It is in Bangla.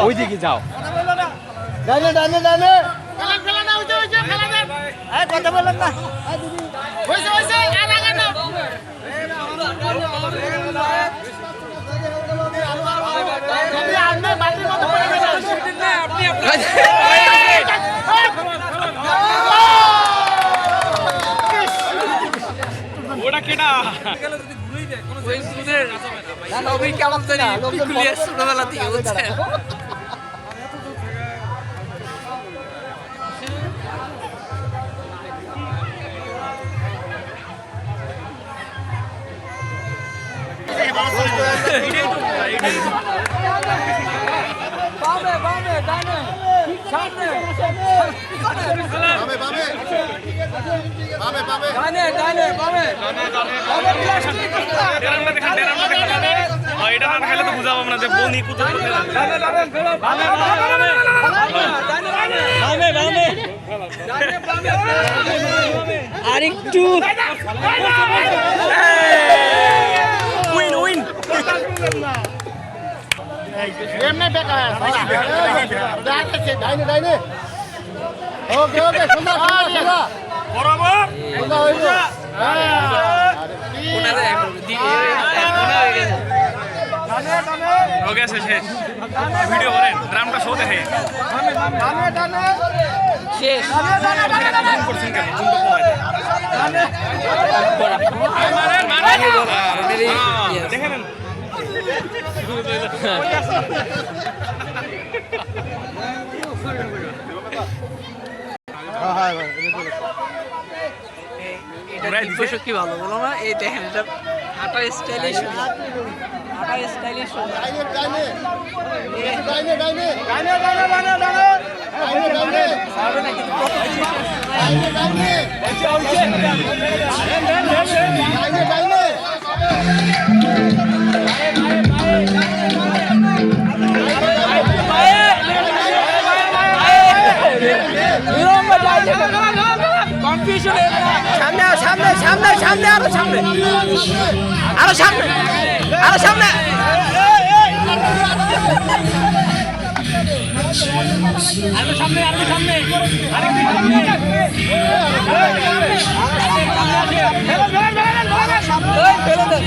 ওইদিকে যাও। ডানে ডানে ডানে কথা বলেন না ওটা কেডা ছোটবেলা থেকে বুঝছে বামে বামে ডানে সামনে বামে বামে বামে বামে ডানে ডানে বামে এটা না খেলে তো বুঝাবো না যে বনি কুতো আরেকটু উইন উইন এমনি বেকা ডাইনে ডাইনে ওকে ওকে সুন্দর সুন্দর বরাবর সুন্দর হইলো हो गया শেষ ভিডিও করেন ড্রামটা শো দেখে শেষ জুম করছেন কেন জুম তো কমাই দেন দেখেন এটা শক্তি ভালো বলো না এই দেখেন এটা হাঁটার স্টাইলিশ হাঁটার স্টাইলিশ ডাইনে ডাইনে ডাইনে ডাইনে ডানে ডানে ডানে ডানে ডাইনে পারবে না কিন্তু ডাইনে ডাইনে ডাইনে কনফিউশন সামনে সামনে সামনে সামনে আরো সামনে আরো সামনে আরো সামনে আরো সামনে আরো সামনে আরেকটু সামনে ফেলে দেন